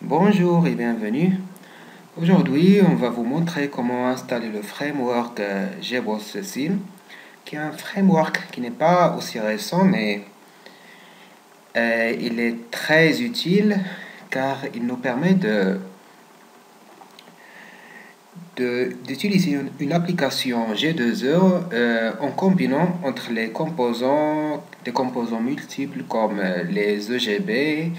Bonjour et bienvenue. Aujourd'hui, on va vous montrer comment installer le framework JBoss Sim, qui est un framework qui n'est pas aussi récent, mais il est très utile car il nous permet d'utiliser une application G2E en combinant entre des composants multiples comme les EGB,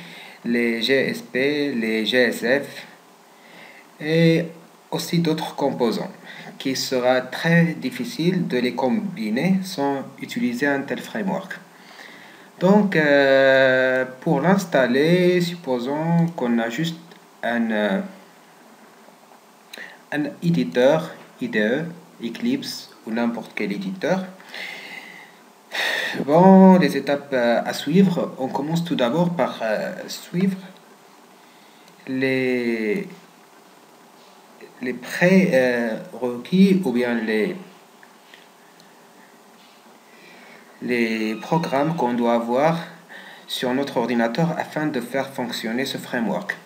les GSP, les GSF et aussi d'autres composants qui sera très difficile de les combiner sans utiliser un tel framework. Donc, pour l'installer, supposons qu'on a juste un éditeur IDE, Eclipse ou n'importe quel éditeur. Bon, les étapes à suivre, on commence tout d'abord par suivre les prérequis ou bien les programmes qu'on doit avoir sur notre ordinateur afin de faire fonctionner ce framework.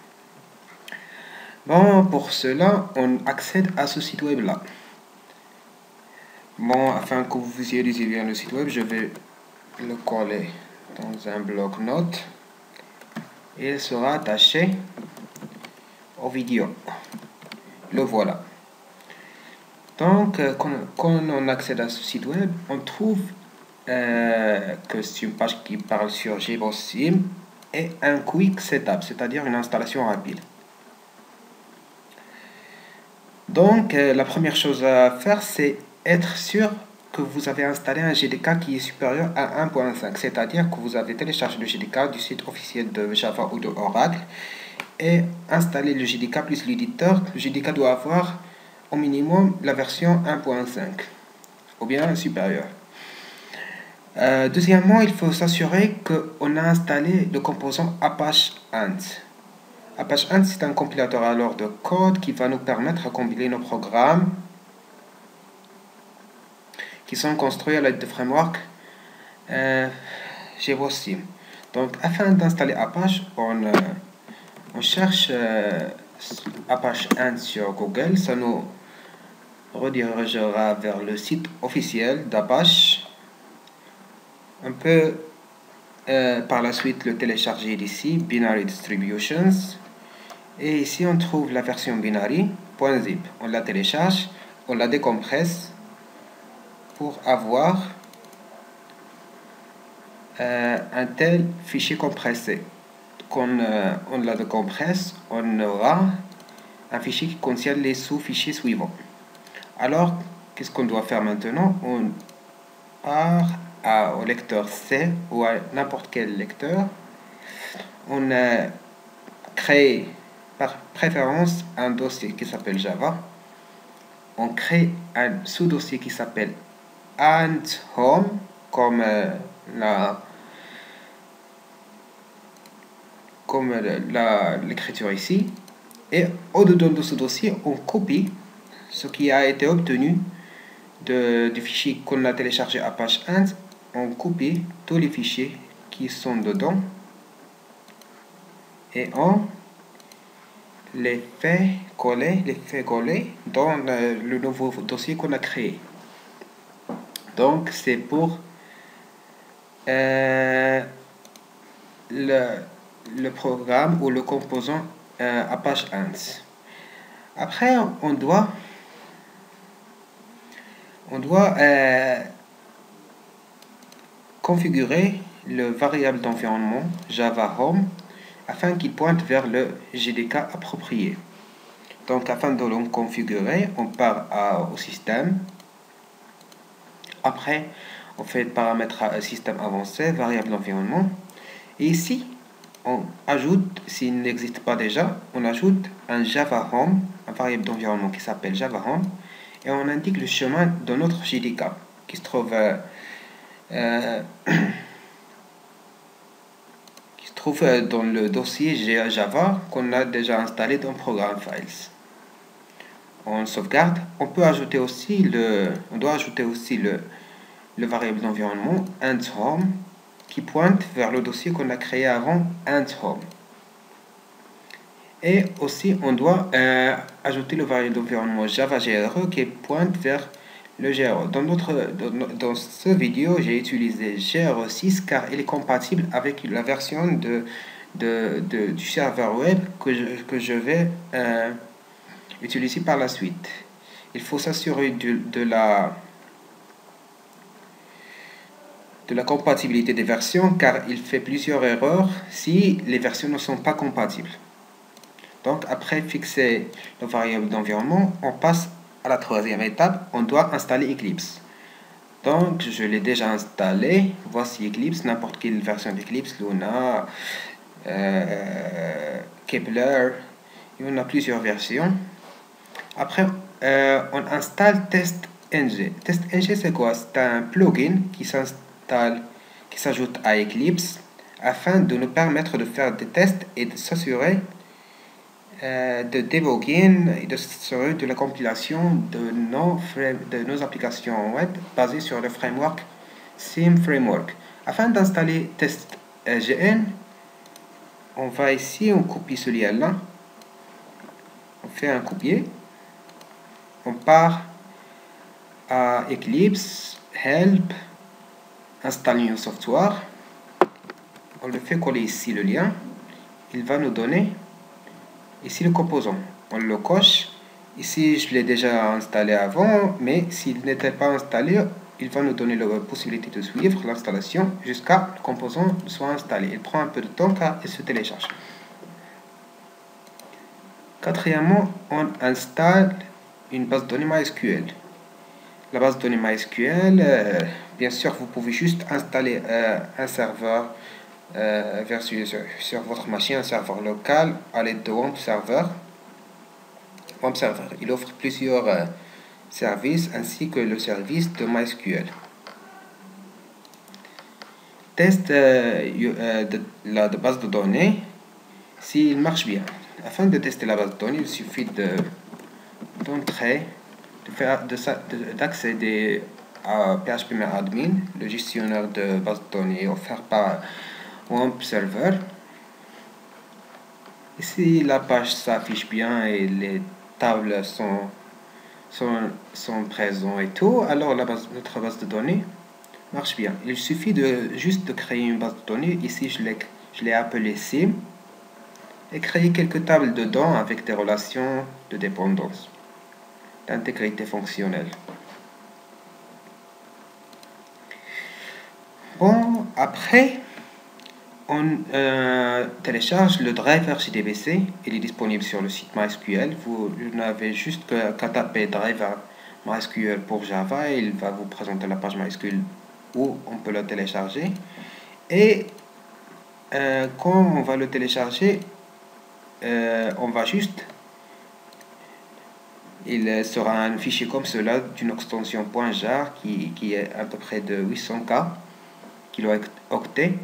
Bon, pour cela, on accède à ce site web là. Bon, afin que vous visualisez bien le site web, je vais le coller dans un bloc-notes et il sera attaché aux vidéos. Le voilà. Donc, quand on accède à ce site web, on trouve que c'est une page qui parle sur JBoss Sim et un quick setup, c'est-à-dire une installation rapide. Donc, la première chose à faire, c'est être sûr que vous avez installé un GDK qui est supérieur à 1.5, c'est-à-dire que vous avez téléchargé le GDK du site officiel de Java ou de Oracle et installé le GDK plus l'éditeur. Le GDK doit avoir au minimum la version 1.5 ou bien supérieure. Deuxièmement, il faut s'assurer qu'on a installé le composant Apache Ant. Apache Ant, c'est un compilateur alors de code qui va nous permettre de compiler nos programmes qui sont construits à l'aide de framework JBoss Sim. Donc, afin d'installer Apache, on cherche Apache Ant sur Google. Ça nous redirigera vers le site officiel d'Apache. On peut par la suite le télécharger d'ici, Binary Distributions. Et ici, on trouve la version binary.zip. On la télécharge, on la décompresse pour avoir un tel fichier compressé. Quand on la décompresse, on aura un fichier qui contient les sous-fichiers suivants. Alors, qu'est-ce qu'on doit faire maintenant? On part au lecteur C ou à n'importe quel lecteur. On crée par préférence un dossier qui s'appelle Java. On crée un sous-dossier qui s'appelle Ant Home, comme l'écriture ici. Et au-dedans de ce dossier, on copie ce qui a été obtenu du fichier qu'on a téléchargé Apache Ant. On copie tous les fichiers qui sont dedans et on les fait coller dans le nouveau dossier qu'on a créé. Donc, c'est pour le programme ou le composant Apache Ant. Après, on doit configurer le variable d'environnement Java Home afin qu'il pointe vers le GDK approprié. Donc, afin de le configurer, on part au système. Après, on fait le paramètre système avancé, variable d'environnement. Et ici, on ajoute, s'il n'existe pas déjà, on ajoute un Java Home, un variable d'environnement qui s'appelle Java Home, et on indique le chemin de notre JDK qui se trouve dans le dossier Java qu'on a déjà installé dans Program Files. On sauvegarde. On doit ajouter aussi le variable d'environnement AntHome qui pointe vers le dossier qu'on a créé avant AntHome. Et aussi, on doit ajouter le variable d'environnement Java GRE qui pointe vers le GRE. Dans ce vidéo, j'ai utilisé GRE6 car il est compatible avec la version du serveur web que je vais utiliser par la suite. Il faut s'assurer de la compatibilité des versions car il fait plusieurs erreurs si les versions ne sont pas compatibles. Donc après fixer le variable d'environnement, on passe à la troisième étape, on doit installer Eclipse. Donc je l'ai déjà installé, voici Eclipse, n'importe quelle version d'Eclipse, Luna, Kepler, il y en a plusieurs versions. Après on installe TestNG. TestNG c'est quoi? C'est un plugin qui s'ajoute à Eclipse afin de nous permettre de faire des tests et de s'assurer de debugging et de s'assurer de la compilation de nos applications web basées sur le framework Theme Framework. Afin d'installer TestGN, on va ici, on copie ce lien-là, on fait un copier, on part à Eclipse, Help, Install New Software, on le fait coller ici le lien, il va nous donner ici le composant, on le coche. Ici, je l'ai déjà installé avant, mais s'il n'était pas installé, il va nous donner la possibilité de suivre l'installation jusqu'à le composant soit installé. Il prend un peu de temps car il se télécharge. Quatrièmement, on installe une base de données MySQL. La base de données MySQL, bien sûr, vous pouvez juste installer un serveur sur votre machine, un serveur local à l'aide de WebServer. Il offre plusieurs services ainsi que le service de MySQL. Test de la base de données s'il marche bien. Afin de tester la base de données, il suffit d'accéder à PHPMyAdmin, le gestionnaire de base de données offert par WebServer. Ici, la page s'affiche bien et les tables sont présentes et tout, alors notre base de données marche bien. Il suffit juste de créer une base de données. Ici, je l'ai appelée Sim et créer quelques tables dedans avec des relations de dépendance, d'intégrité fonctionnelle. Bon, après, on télécharge le driver JDBC. Il est disponible sur le site MySQL. Vous n'avez juste qu'à taper driver MySQL pour Java et il va vous présenter la page MySQL où on peut le télécharger. Et quand on va le télécharger, on va juste, il sera un fichier comme cela d'une extension .jar qui est à peu près de 800K kilooctets.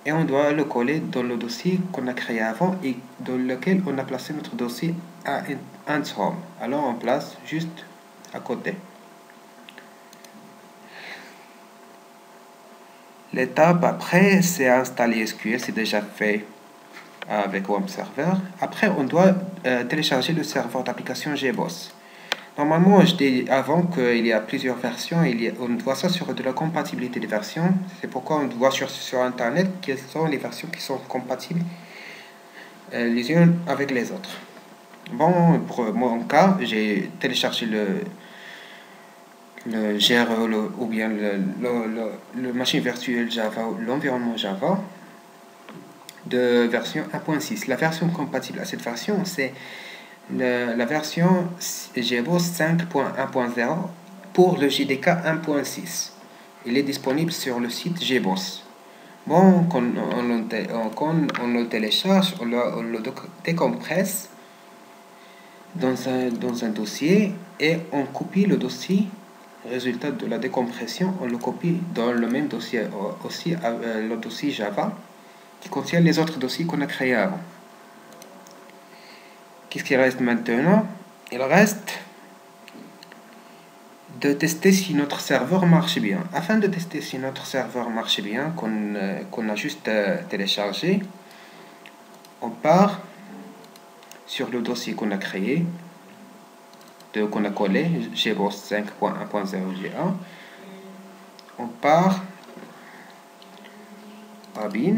Et on doit le coller dans le dossier qu'on a créé avant et dans lequel on a placé notre dossier à Home. Alors on place juste à côté. L'étape après, c'est installer SQL, c'est déjà fait avec WebServer. Après, on doit télécharger le serveur d'application GBoss. Normalement, je dis avant qu'il y a plusieurs versions, on doit s'assurer de la compatibilité des versions. C'est pourquoi on voit sur Internet quelles sont les versions qui sont compatibles les unes avec les autres. Bon, pour mon cas, j'ai téléchargé le GRE ou bien le machine virtuelle Java, l'environnement Java de version 1.6. La version compatible à cette version, c'est la version GBoss 5.1.0 pour le JDK 1.6. Il est disponible sur le site GBoss. Bon, quand on le télécharge, on le décompresse dans un dossier et on copie le dossier. Résultat de la décompression, on le copie dans le même dossier aussi, le dossier Java qui contient les autres dossiers qu'on a créés avant. Qu'est-ce qu'il reste maintenant? Il reste de tester si notre serveur marche bien. Afin de tester si notre serveur marche bien, qu'on a juste téléchargé, on part sur le dossier qu'on a créé, qu'on a collé, GBoss 5.1.0GA. On part à bin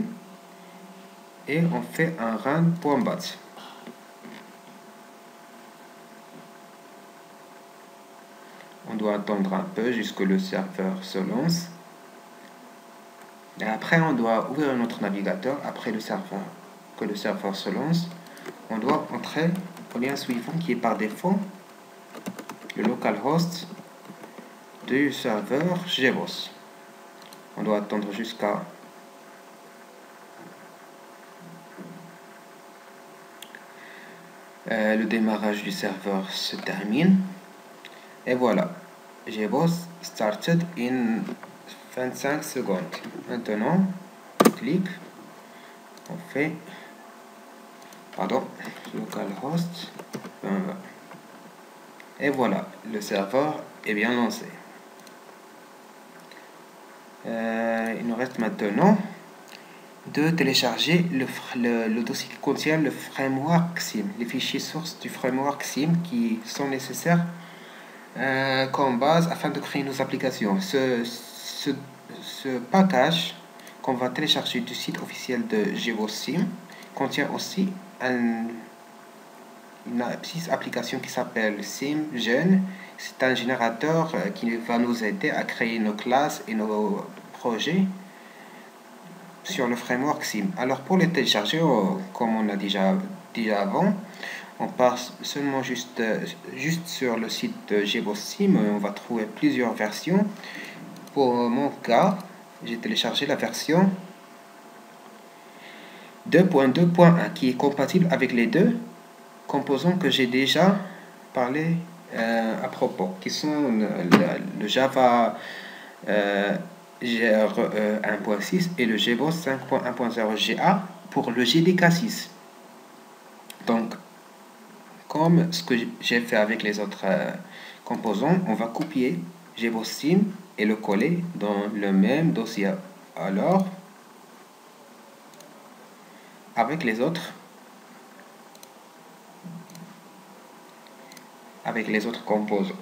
et on fait un run.bat. On doit attendre un peu jusqu'à le serveur se lance. Et après, on doit ouvrir notre navigateur. Après que le serveur se lance, on doit entrer au lien suivant qui est par défaut le localhost du serveur GBoss. On doit attendre jusqu'à le démarrage du serveur se termine. Et voilà, GBoss started in 25 secondes. Maintenant, on clique, on fait, localhost, et voilà, le serveur est bien lancé. Il nous reste maintenant de télécharger le dossier qui contient le framework SIM, les fichiers sources du framework SIM qui sont nécessaires comme base afin de créer nos applications. Ce package qu'on va télécharger du site officiel de GBoss SIM contient aussi une petite application qui s'appelle SimGen. C'est un générateur qui va nous aider à créer nos classes et nos projets sur le framework SIM. Alors pour les télécharger, comme on a déjà dit avant, on passe seulement juste sur le site de GBoss SIM. On va trouver plusieurs versions. Pour mon cas, j'ai téléchargé la version 2.2.1 qui est compatible avec les deux composants que j'ai déjà parlé à propos, qui sont le Java GR 1.6 et le GBoss 5.1.0GA pour le JDK6. Donc, comme ce que j'ai fait avec les autres composants, on va copier GBoss SIM et le coller dans le même dossier. Alors, avec les autres composants.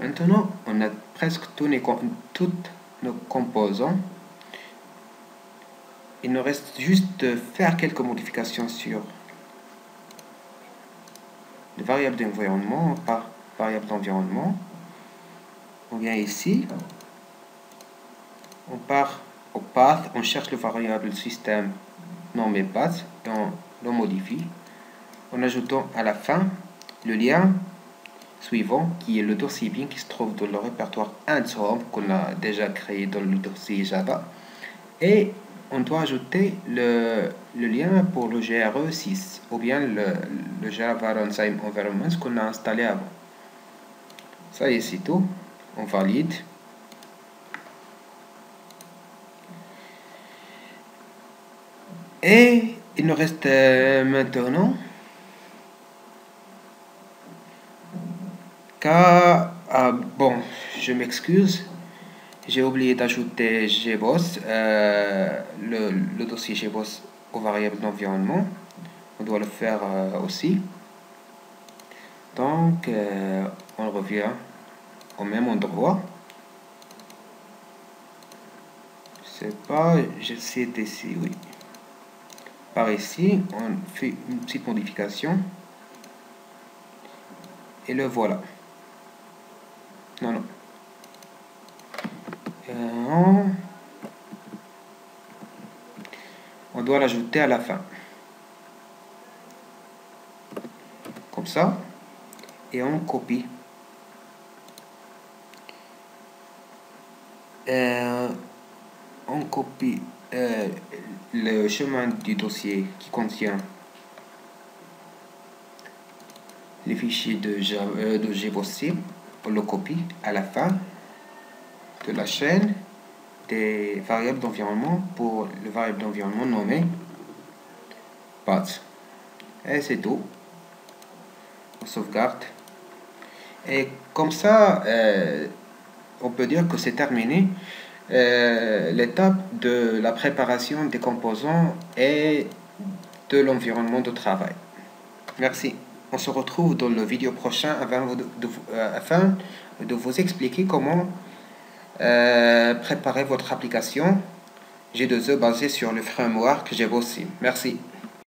Maintenant, on a presque toutes nos composants. Il nous reste juste de faire quelques modifications sur les variables d'environnement par variable d'environnement. On vient ici, on part au path, on cherche le variable système nommé path et on le modifie en ajoutant à la fin le lien suivant qui est le dossier bin qui se trouve dans le répertoire ANSHOME qu'on a déjà créé dans le dossier Java, et on doit ajouter le lien pour le GRE6 ou bien le Java Runtime Environment qu'on a installé avant. Ça y est, c'est tout. On valide. Et il nous reste maintenant bon, je m'excuse, j'ai oublié d'ajouter GBoss, le dossier GBoss aux variables d'environnement. On doit le faire aussi. Donc, on revient au même endroit. C'est pas, j'essaie d'ici, oui. Par ici, on fait une petite modification. Et le voilà. Non. On doit l'ajouter à la fin. Comme ça. Et on copie. On copie le chemin du dossier qui contient les fichiers de GBoss SIM. On le copie à la fin de la chaîne des variables d'environnement pour le variable d'environnement nommé path. Et c'est tout. On sauvegarde. Et comme ça, on peut dire que c'est terminé l'étape de la préparation des composants et de l'environnement de travail. Merci. On se retrouve dans le vidéo prochain afin de vous expliquer comment préparer votre application G2E basée sur le framework Java aussi. Merci.